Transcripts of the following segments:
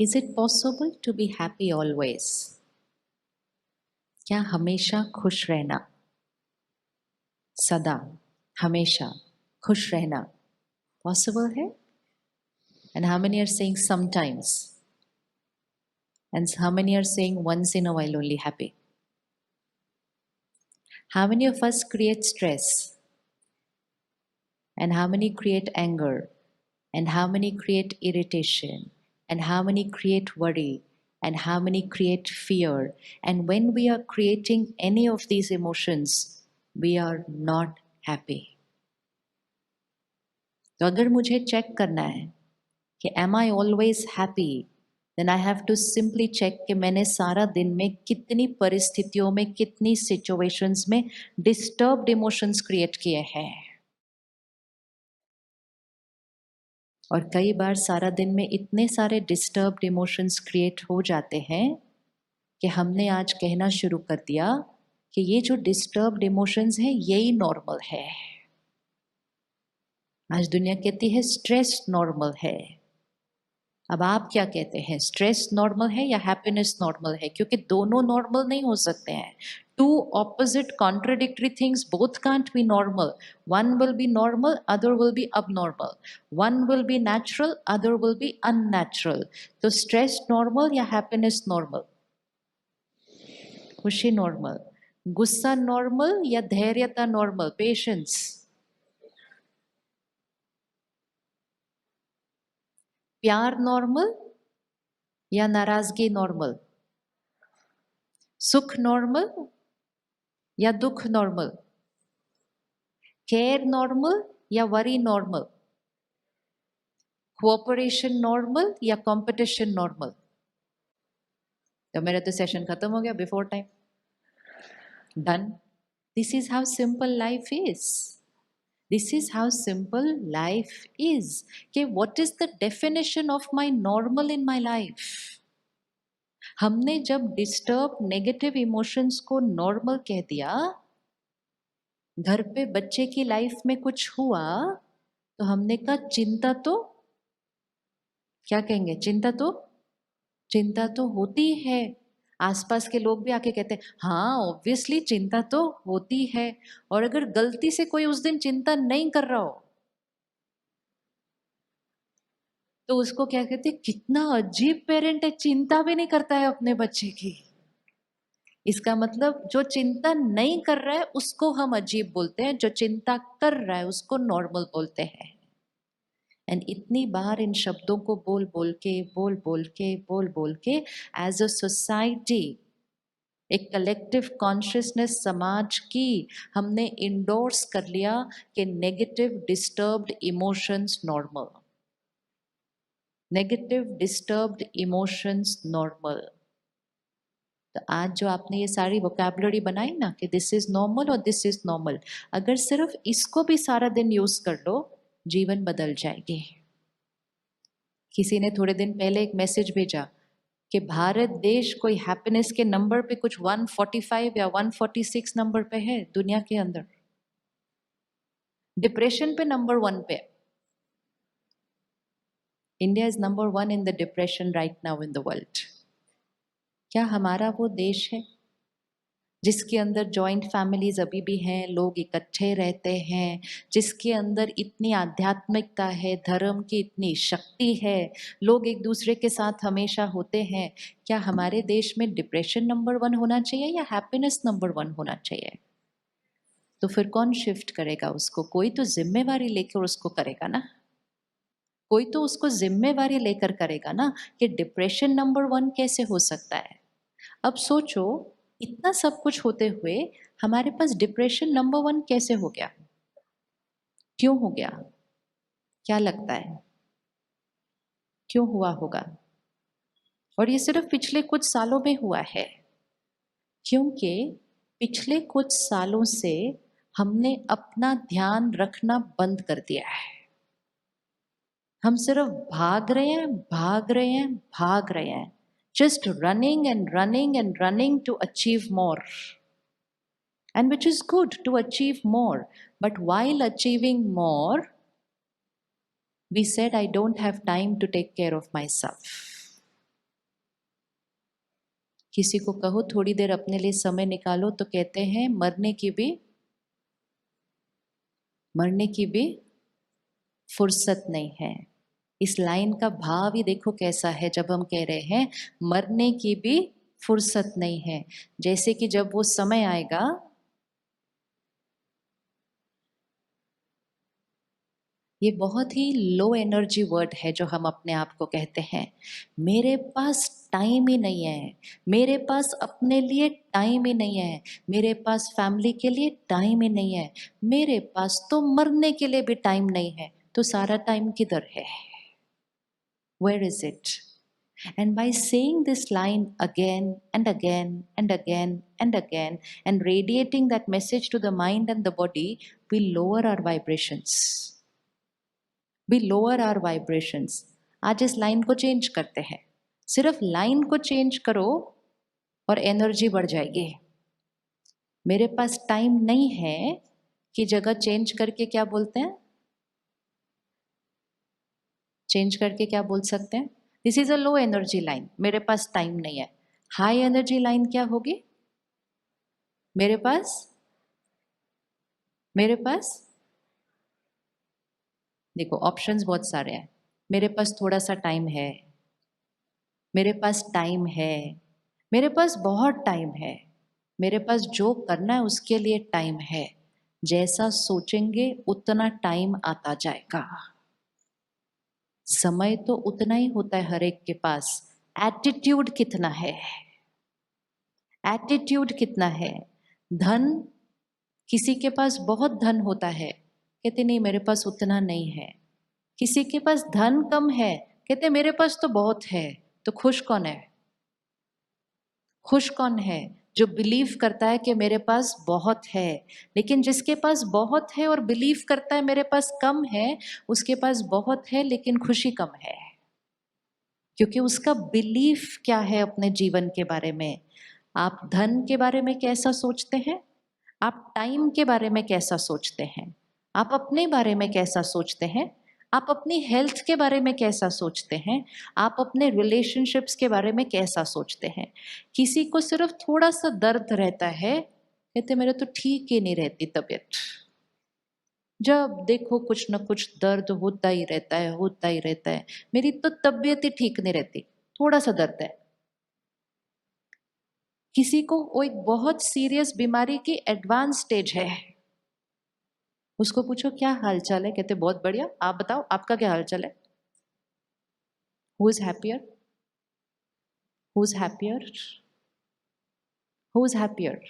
Is it possible to be happy always? क्या हमेशा खुश रहना, सदा, हमेशा खुश रहना possible है? And how many are saying sometimes? And how many are saying once in a while only happy? How many of us create stress? And how many create anger? And how many create irritation? And how many create worry? And how many create fear? And when we are creating any of these emotions, we are not happy. तो अगर मुझे check करना है कि am I always happy, then I have to simply check कि मैंने सारा दिन में कितनी परिस्थितियों में, कितनी situations में disturbed emotions create किए हैं. और कई बार सारा दिन में इतने सारे डिस्टर्ब्ड इमोशंस क्रिएट हो जाते हैं कि हमने आज कहना शुरू कर दिया कि ये जो डिस्टर्ब्ड इमोशंस हैं यही नॉर्मल है. आज दुनिया कहती है स्ट्रेस नॉर्मल है. अब आप क्या कहते हैं, स्ट्रेस नॉर्मल है या हैप्पीनेस नॉर्मल है? क्योंकि दोनों नॉर्मल नहीं हो सकते हैं. Two opposite contradictory things both can't be normal. One will be normal, other will be abnormal. One will be natural, other will be unnatural. तो stress normal या happiness normal? खुशी normal. गुस्सा normal या धैर्यता normal? Patience. प्यार normal या नाराजगी normal? सुख normal या दुख नॉर्मल? केयर नॉर्मल या वरी नॉर्मल? कोऑपरेशन नॉर्मल या कंपटीशन नॉर्मल? तो मेरा तो सेशन खत्म हो गया before time. Done. This is how simple life is. This is how simple life is. कि what is the definition of my normal in my life? हमने जब डिस्टर्ब नेगेटिव इमोशंस को नॉर्मल कह दिया, घर पे बच्चे की लाइफ में कुछ हुआ तो हमने कहा चिंता तो, क्या कहेंगे, चिंता तो होती है. आसपास के लोग भी आके कहते हैं हाँ ऑब्वियसली चिंता तो होती है. और अगर गलती से कोई उस दिन चिंता नहीं कर रहा हो तो उसको क्या कहते हैं, कितना अजीब पेरेंट है, चिंता भी नहीं करता है अपने बच्चे की. इसका मतलब जो चिंता नहीं कर रहा है उसको हम अजीब बोलते हैं, जो चिंता कर रहा है उसको नॉर्मल बोलते हैं. एंड इतनी बार इन शब्दों को बोल बोल के एज अ सोसाइटी, एक कलेक्टिव कॉन्शियसनेस समाज की, हमने इंडोर्स कर लिया कि negative disturbed emotions normal. Negative disturbed emotions normal. तो आज जो आपने ये सारी वोकैबुलरी बनाई ना कि दिस इज नॉर्मल और दिस इज नॉर्मल, अगर सिर्फ इसको भी सारा दिन यूज कर लो, जीवन बदल जाएगी. किसी ने थोड़े दिन पहले एक मैसेज भेजा कि भारत देश कोई हैप्पीनेस के नंबर पे कुछ 145 या 146 नंबर पे है दुनिया के अंदर. डिप्रेशन पे नंबर 1 पे. India is number 1 in the depression right now in the world. क्या हमारा वो देश है जिसके अंदर जॉइंट फैमिलीज अभी भी हैं, लोग इकट्ठे रहते हैं, जिसके अंदर इतनी आध्यात्मिकता है, धर्म की इतनी शक्ति है, लोग एक दूसरे के साथ हमेशा होते हैं? क्या हमारे देश में डिप्रेशन नंबर 1 होना चाहिए या हैप्पीनेस नंबर 1 होना चाहिए? तो फिर कौन शिफ्ट करेगा उसको? कोई तो जिम्मेवारी लेकर उसको करेगा ना. कोई तो उसको जिम्मेवारी लेकर करेगा ना कि डिप्रेशन नंबर 1 कैसे हो सकता है. अब सोचो, इतना सब कुछ होते हुए हमारे पास डिप्रेशन नंबर 1 कैसे हो गया? क्यों हो गया? क्या लगता है क्यों हुआ होगा? और ये सिर्फ पिछले कुछ सालों में हुआ है, क्योंकि पिछले कुछ सालों से हमने अपना ध्यान रखना बंद कर दिया है. हम सिर्फ भाग रहे हैं, just running and running to achieve more. And which is good to achieve more. But while achieving more, we said, I don't have time to take care of myself. किसी को कहो थोड़ी देर अपने लिए समय निकालो तो कहते हैं मरने की भी फुर्सत नहीं है। इस लाइन का भाव ही देखो कैसा है जब हम कह रहे हैं मरने की भी फुर्सत नहीं है। जैसे कि जब वो समय आएगा, ये बहुत ही लो एनर्जी वर्ड है जो हम अपने आप को कहते हैं। मेरे पास टाइम ही नहीं है, मेरे पास अपने लिए टाइम ही नहीं है, मेरे पास फैमिली के लिए टाइम ही नहीं है, मेरे पास तो मरने के लिए भी टाइम नहीं है। तो सारा टाइम किधर है? Where is it? And by saying this line again and again and again and again and radiating that message to the mind and the body, we lower our vibrations. We lower our vibrations. आज इस line को change करते हैं। सिर्फ line को change करो और energy बढ़ जाएगी। मेरे पास टाइम नहीं है कि जगह चेंज करके क्या बोलते हैं? चेंज करके क्या बोल सकते हैं? This is a low energy line, मेरे पास टाइम नहीं है। हाई एनर्जी लाइन क्या होगी? मेरे पास देखो ऑप्शंस बहुत सारे हैं। मेरे पास थोड़ा सा टाइम है, मेरे पास टाइम है, मेरे पास बहुत टाइम है, मेरे पास जो करना है उसके लिए टाइम है। जैसा सोचेंगे उतना टाइम आता जाएगा। समय तो उतना ही होता है हर एक के पास। एटीट्यूड कितना है? एटीट्यूड कितना है? धन, किसी के पास बहुत धन होता है, कहते नहीं मेरे पास उतना नहीं है। किसी के पास धन कम है, कहते मेरे पास तो बहुत है। तो खुश कौन है? खुश कौन है? जो बिलीव करता है कि मेरे पास बहुत है। लेकिन जिसके पास बहुत है और बिलीव करता है मेरे पास कम है, उसके पास बहुत है लेकिन खुशी कम है। क्योंकि उसका बिलीफ क्या है अपने जीवन के बारे में। आप धन के बारे में कैसा सोचते हैं? आप टाइम के बारे में कैसा सोचते हैं? आप अपने बारे में कैसा सोचते हैं? आप अपनी हेल्थ के बारे में कैसा सोचते हैं? आप अपने रिलेशनशिप्स के बारे में कैसा सोचते हैं? किसी को सिर्फ थोड़ा सा दर्द रहता है, कहते मेरे तो ठीक ही नहीं रहती तबीयत। जब देखो कुछ ना कुछ दर्द होता ही रहता है, होता ही रहता है। मेरी तो तबीयत ही ठीक नहीं रहती, थोड़ा सा दर्द है। किसी को वो एक बहुत सीरियस बीमारी की एडवांस स्टेज है, उसको पूछो क्या हाल चाल है, कहते बहुत बढ़िया, आप बताओ आपका क्या हाल चाल है? Who is happier? Who is happier? Who is happier?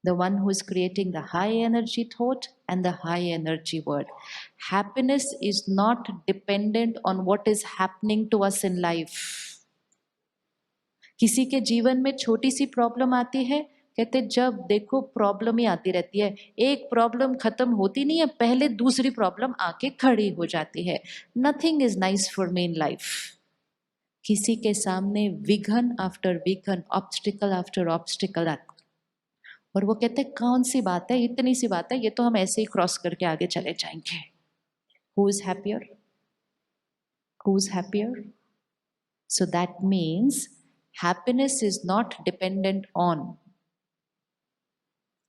The one who is creating the high energy thought and the high energy word. Happiness is not dependent on what is happening to us in life. किसी के जीवन में छोटी सी problem आती है, कहते जब देखो प्रॉब्लम ही आती रहती है, एक प्रॉब्लम खत्म होती नहीं है, पहले दूसरी प्रॉब्लम आके खड़ी हो जाती है। Nothing is nice for me in life. किसी के सामने विघन आफ्टर विघन, ऑब्स्टिकल आफ्टर ऑब्स्टिकल, और वो कहते हैं कौन सी बात है, इतनी सी बात है, ये तो हम ऐसे ही क्रॉस करके आगे चले जाएंगे। Who is happier? Who is happier? So that means happiness is not dependent on,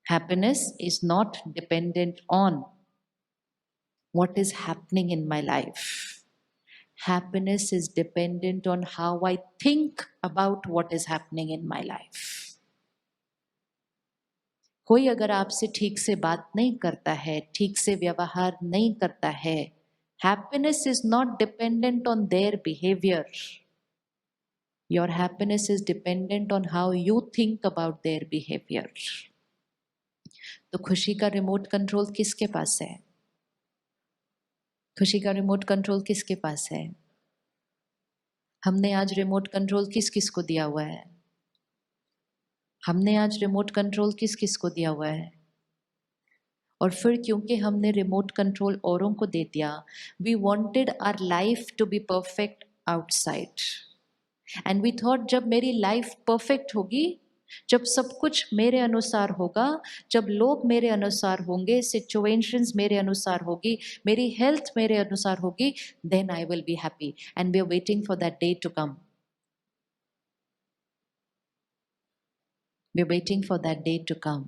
happiness is not dependent on what is happening in my life. Happiness is dependent on how I think about what is happening in my life. कोई अगर आपसे ठीक से बात नहीं करता है, ठीक से व्यवहार नहीं करता है, happiness is not dependent on their behavior. Your happiness is dependent on how you think about their behavior. तो खुशी का रिमोट कंट्रोल किसके पास है? खुशी का रिमोट कंट्रोल किसके पास है? हमने आज रिमोट कंट्रोल किस किस को दिया हुआ है? हमने आज रिमोट कंट्रोल किस किस को दिया हुआ है? और फिर क्योंकि हमने रिमोट कंट्रोल औरों को दे दिया, we wanted our life to be perfect outside, and we thought जब मेरी लाइफ परफेक्ट होगी, जब सब कुछ मेरे अनुसार होगा, जब लोग मेरे अनुसार होंगे, सिचुएशंस मेरे अनुसार होगी, मेरी हेल्थ मेरे अनुसार होगी, then I will be happy, and we are waiting for that day to come. We are waiting for that day to come.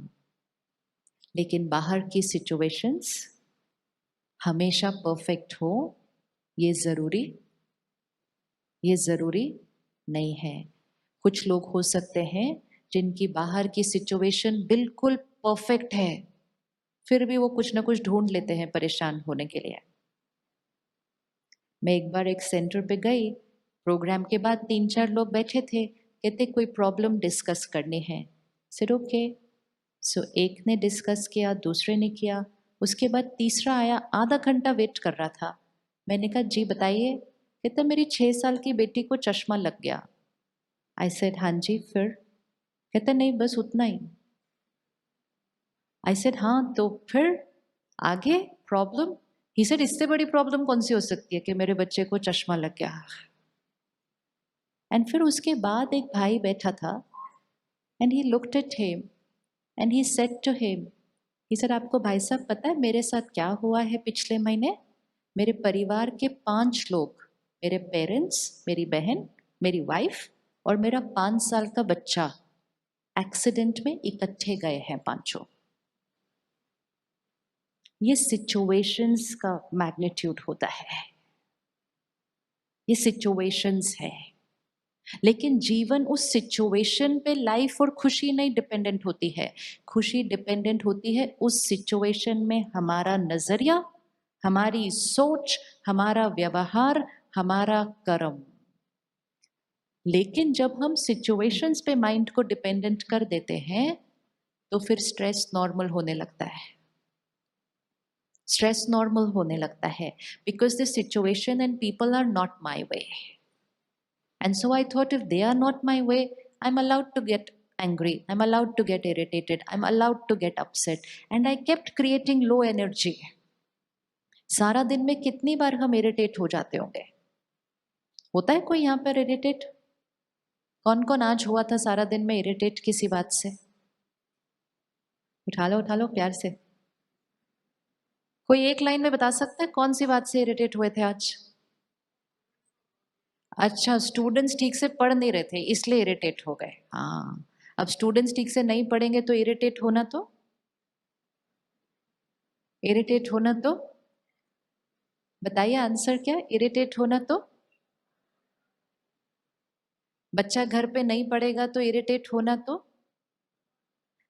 लेकिन बाहर की सिचुएशंस हमेशा परफेक्ट हो ये ज़रूरी नहीं है। कुछ लोग हो सकते हैं जिनकी बाहर की सिचुएशन बिल्कुल परफेक्ट है, फिर भी वो कुछ ना कुछ ढूंढ लेते हैं परेशान होने के लिए। मैं एक बार एक सेंटर पे गई, प्रोग्राम के बाद 3-4 लोग बैठे थे, कहते कोई प्रॉब्लम डिस्कस करनी है। सिर ओके। सो एक ने डिस्कस किया, दूसरे ने किया, उसके बाद तीसरा आया, आधा घंटा वेट कर रहा था। मैंने कहा जी बताइए। कहते मेरी 6 साल की बेटी को चश्मा लग गया। आई सेड हाँ जी फिर? कहते नहीं बस उतना ही। आई सेड हाँ तो फिर आगे प्रॉब्लम? ही सेड इससे बड़ी प्रॉब्लम कौन सी हो सकती है कि मेरे बच्चे को चश्मा लग गया। एंड फिर उसके बाद एक भाई बैठा था and he looked at him and he said to him, he said आपको भाई साहब पता है मेरे साथ क्या हुआ है पिछले महीने? मेरे परिवार के 5 लोग, मेरे पेरेंट्स, मेरी बहन, मेरी वाइफ और मेरा 5 साल का बच्चा एक्सीडेंट में इकट्ठे गए हैं पांचों। ये सिचुएशंस का मैग्नीट्यूड होता है, ये सिचुएशंस है। लेकिन जीवन उस सिचुएशन पे लाइफ और खुशी नहीं डिपेंडेंट होती है। खुशी डिपेंडेंट होती है उस सिचुएशन में हमारा नजरिया, हमारी सोच, हमारा व्यवहार, हमारा कर्म। लेकिन जब हम सिचुएशंस पे माइंड को डिपेंडेंट कर देते हैं तो फिर स्ट्रेस नॉर्मल होने लगता है। स्ट्रेस नॉर्मल होने लगता है because the situation and people are not my way. And so I thought if they are not my way, I'm allowed to get angry, I'm allowed to get irritated, I'm allowed to get upset. And I kept creating low energy. सारा दिन में कितनी बार हम irritate हो जाते होंगे? होता है कोई यहाँ पर इरिटेट? कौन कौन आज हुआ था सारा दिन में इरिटेट किसी बात से? उठा लो प्यार से। कोई एक लाइन में बता सकता है कौन सी बात से इरिटेट हुए थे आज? अच्छा, स्टूडेंट्स ठीक से पढ़ नहीं रहे थे इसलिए इरिटेट हो गए। हाँ, अब स्टूडेंट्स ठीक से नहीं पढ़ेंगे तो इरिटेट होना तो बताइए आंसर क्या? इरिटेट होना तो बच्चा घर पे नहीं पढ़ेगा तो इरिटेट होना तो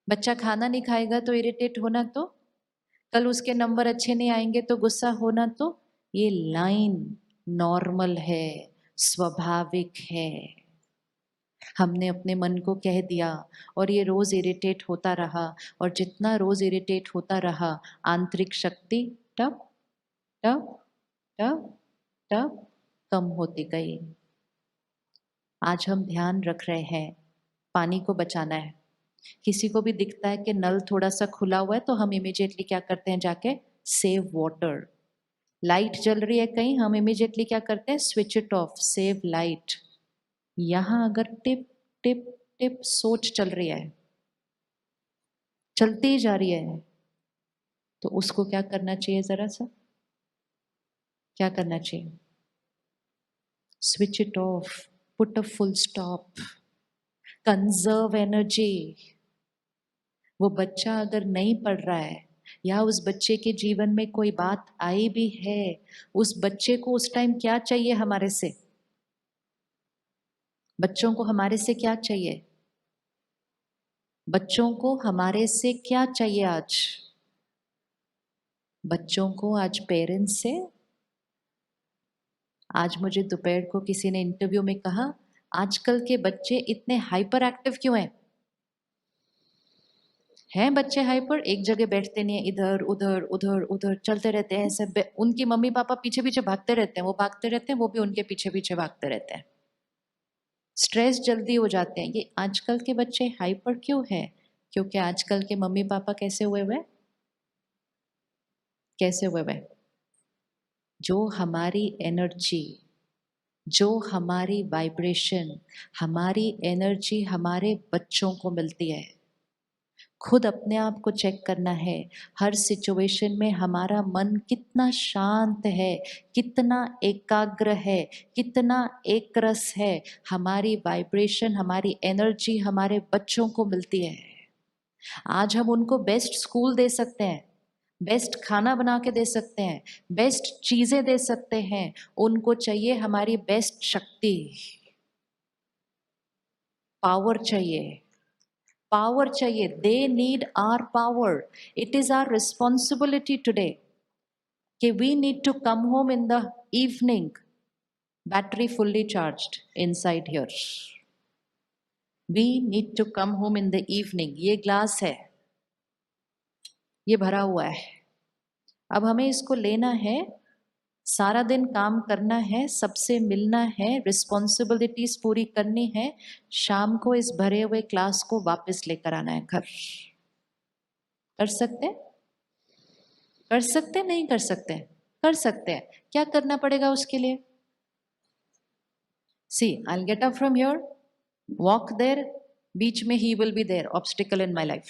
बच्चा खाना नहीं खाएगा तो इरिटेट होना तो कल उसके नंबर अच्छे नहीं आएंगे तो गुस्सा होना तो ये लाइन नॉर्मल है, स्वाभाविक है। हमने अपने मन को कह दिया और ये रोज इरिटेट होता रहा और जितना रोज इरिटेट होता रहा आंतरिक शक्ति टप टप टप टप कम होती गई। आज हम ध्यान रख रहे हैं पानी को बचाना है। किसी को भी दिखता है कि नल थोड़ा सा खुला हुआ है तो हम इमीडिएटली क्या करते हैं, जाके सेव वाटर। लाइट जल रही है कहीं, हम इमीडिएटली क्या करते हैं, switch it of, save light. यहाँ अगर टिप टिप टिप सोच चल रही है, चलती ही जा रही है, तो उसको क्या करना चाहिए? जरा सा क्या करना चाहिए? Switch it of, put a full stop, conserve energy. वो बच्चा अगर नहीं पढ़ रहा है या उस बच्चे के जीवन में कोई बात आई भी है, उस बच्चे को उस टाइम क्या चाहिए हमारे से? बच्चों को हमारे से क्या चाहिए? बच्चों को हमारे से क्या चाहिए आज? बच्चों को आज पेरेंट्स से, आज मुझे दोपहर को किसी ने इंटरव्यू में कहा आजकल के बच्चे इतने हाइपर एक्टिव क्यों हैं बच्चे हाइपर, एक जगह बैठते नहीं है, इधर उधर उधर उधर चलते रहते हैं सब। उनकी मम्मी पापा पीछे पीछे भागते रहते हैं, वो भागते रहते हैं, वो भी उनके पीछे पीछे भागते रहते हैं। स्ट्रेस जल्दी हो जाते हैं। ये आजकल के बच्चे हाइपर क्यों है? क्योंकि आजकल के मम्मी पापा कैसे हुए हुए? कैसे हुए हुए? जो हमारी एनर्जी, जो हमारी वाइब्रेशन, हमारी एनर्जी हमारे बच्चों को मिलती है। खुद अपने आप को चेक करना है, हर सिचुएशन में हमारा मन कितना शांत है, कितना एकाग्र है, कितना एक रस है, हमारी वाइब्रेशन, हमारी एनर्जी हमारे बच्चों को मिलती है। आज हम उनको बेस्ट स्कूल दे सकते हैं, बेस्ट खाना बना के दे सकते हैं, बेस्ट चीजें दे सकते हैं, उनको चाहिए हमारी बेस्ट शक्ति, पावर चाहिए, पावर चाहिए। They need our power. It is our responsibility today कि we need to come home in the evening battery fully charged inside here. We need to come home in the evening. ये glass है, ये भरा हुआ है, अब हमें इसको लेना है, सारा दिन काम करना है, सबसे मिलना है, रिस्पॉन्सिबिलिटीज पूरी करनी है, शाम को इस भरे हुए ग्लास को वापस लेकर आना है घर। कर सकते हैं? कर सकते हैं? नहीं कर सकते? कर सकते हैं। क्या करना पड़ेगा उसके लिए? See, I will get up from here, walk there, बीच में ही will be there, obstacle in my life.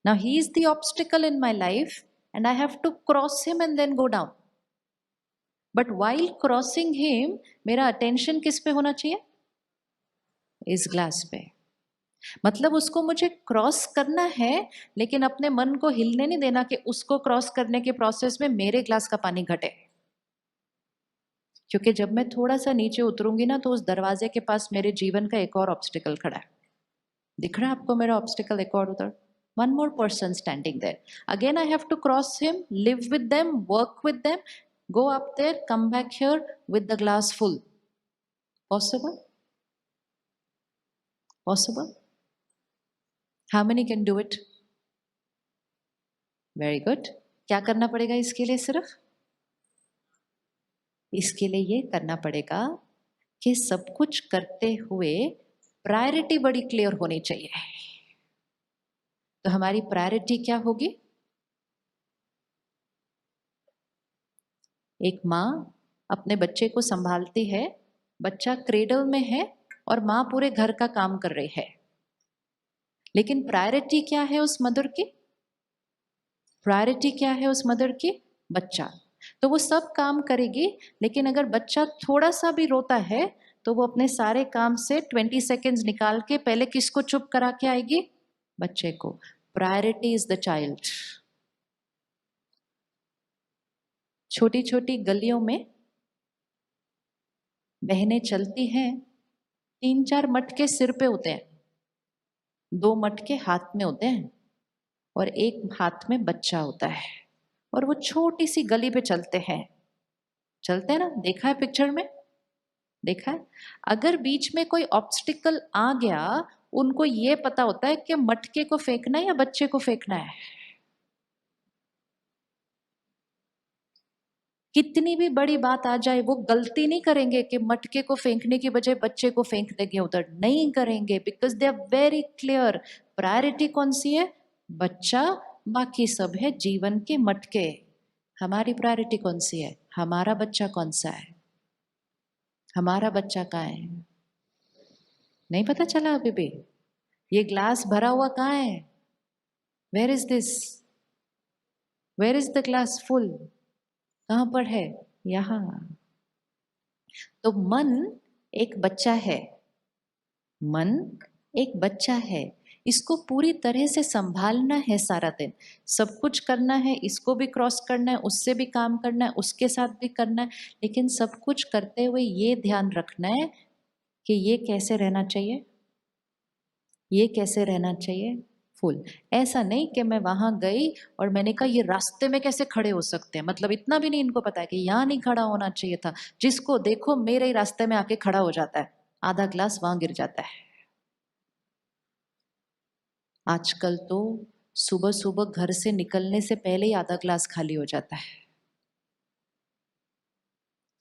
Now he is the obstacle in my life and I have to cross him and then go down. But while crossing him, मेरा attention किस पे होना चाहिए? इस glass पे। मतलब उसको मुझे क्रॉस करना है, लेकिन अपने मन को हिलने नहीं देना कि उसको क्रॉस करने के प्रोसेस में मेरे ग्लास का पानी घटे। क्योंकि जब मैं थोड़ा सा नीचे उतरूंगी ना, तो उस दरवाजे के पास मेरे जीवन का एक और ऑब्स्टिकल खड़ा है। दिख रहा है आपको मेरा ऑब्स्टिकल एक और उधर? One more person standing there. Again, I have to cross him, live with them, work with them, go up there, come back here with the glass full. Possible? Possible? How many can do it? Very good. क्या करना पड़ेगा इसके लिए? सिर्फ इसके लिए ये करना पड़ेगा कि सब कुछ करते हुए प्रायोरिटी बड़ी क्लियर होनी चाहिए। तो हमारी प्रायोरिटी क्या होगी? एक माँ अपने बच्चे को संभालती है, बच्चा क्रेडल में है और माँ पूरे घर का काम कर रही है, लेकिन प्रायोरिटी क्या है उस मदर की? प्रायोरिटी क्या है उस मदर की? बच्चा। तो वो सब काम करेगी, लेकिन अगर बच्चा थोड़ा सा भी रोता है तो वो अपने सारे काम से 20 सेकेंड्स निकाल के पहले किसको चुप करा के आएगी? बच्चे को। Priority is the child. छोटी छोटी गलियों में बहनें चलती हैं, 3-4 मटके सिर पे होते हैं, 2 मटके हाथ में होते हैं और एक हाथ में बच्चा होता है, और वो छोटी सी गली पे चलते हैं। चलते हैं ना, देखा है पिक्चर में? देखा है? अगर बीच में कोई ऑब्स्टिकल आ गया, उनको ये पता होता है कि मटके को फेंकना है या बच्चे को फेंकना है। कितनी भी बड़ी बात आ जाए, वो गलती नहीं करेंगे कि मटके को फेंकने की बजाय बच्चे को फेंक देंगे उधर, नहीं करेंगे, because they are very clear. Priority कौन सी है? बच्चा, बाकी सब है जीवन के मटके। हमारी प्रायोरिटी कौन सी है? हमारा बच्चा कौन सा है? हमारा बच्चा कहाँ है? नहीं पता चला अभी भी? ये ग्लास भरा हुआ कहाँ है? Where is this? Where is the glass full? कहाँ पर है? यहाँ। तो मन एक बच्चा है, मन एक बच्चा है, इसको पूरी तरह से संभालना है, सारा दिन सब कुछ करना है, इसको भी क्रॉस करना है, उससे भी काम करना है, उसके साथ भी करना है, लेकिन सब कुछ करते हुए ये ध्यान रखना है कि ये कैसे रहना चाहिए, ये कैसे रहना चाहिए फुल। ऐसा नहीं कि मैं वहां गई और मैंने कहा ये रास्ते में कैसे खड़े हो सकते हैं, मतलब इतना भी नहीं इनको पता है कि यहाँ नहीं खड़ा होना चाहिए था, जिसको देखो मेरे ही रास्ते में आके खड़ा हो जाता है, आधा ग्लास वहां गिर जाता है। आजकल तो सुबह सुबह घर से निकलने से पहले ही आधा ग्लास खाली हो जाता है।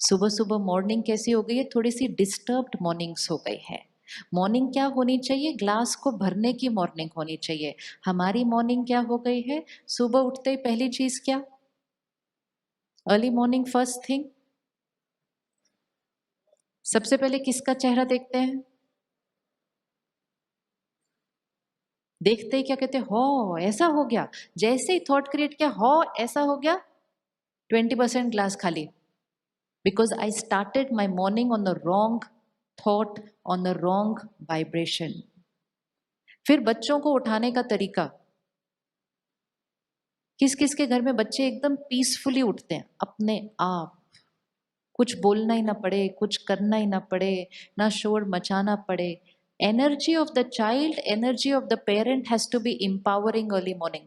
सुबह सुबह मॉर्निंग कैसी हो गई है? थोड़ी सी डिस्टर्ब्ड मॉर्निंग्स हो गई है। मॉर्निंग क्या होनी चाहिए? ग्लास को भरने की मॉर्निंग होनी चाहिए। हमारी मॉर्निंग क्या हो गई है? सुबह उठते ही पहली चीज क्या? अर्ली मॉर्निंग फर्स्ट थिंग, सबसे पहले किसका चेहरा देखते हैं? देखते ही क्या कहते, हो ऐसा हो गया, जैसे ही थॉट क्रिएट किया, हो ऐसा हो गया, 20% ग्लास खाली, because I started my morning on the wrong thought, on the wrong vibration. फिर बच्चों को उठाने का तरीका, किस किस के घर में बच्चे एकदम पीसफुली उठते हैं अपने आप, कुछ बोलना ही ना पड़े, कुछ करना ही ना पड़े, ना शोर मचाना पड़े। Energy of the child, energy of the parent has to be empowering early morning.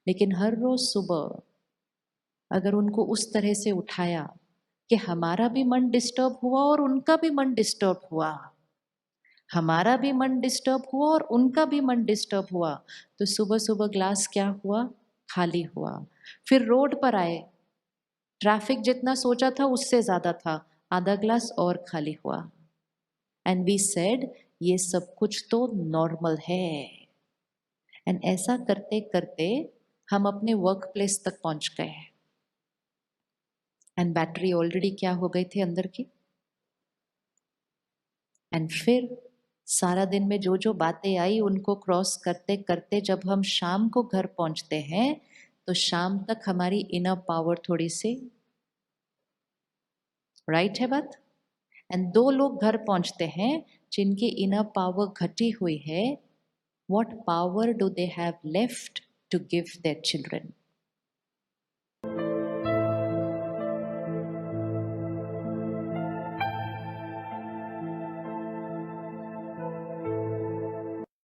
लेकिन हर रोज सुबह अगर उनको उस तरह से उठाया कि हमारा भी मन डिस्टर्ब हुआ और उनका भी मन डिस्टर्ब हुआ, हमारा भी मन डिस्टर्ब हुआ और उनका भी मन डिस्टर्ब हुआ, तो सुबह सुबह ग्लास क्या हुआ, खाली हुआ। फिर रोड पर आए, ट्रैफिक जितना सोचा था उससे ज्यादा था, आधा ग्लास और खाली हुआ। एंड वी सेड ये सब कुछ तो नॉर्मल है। एंड ऐसा करते करते हम अपने वर्क प्लेस तक पहुंच गए एंड बैटरी ऑलरेडी क्या हो गई थी अंदर की। एंड फिर सारा दिन में जो जो बातें आई उनको क्रॉस करते करते जब हम शाम को घर पहुंचते हैं तो शाम तक हमारी इनर पावर थोड़ी सी, राइट है बात। एंड दो लोग घर पहुंचते हैं जिनकी इनर पावर घटी हुई है, what power do they have left to give their children?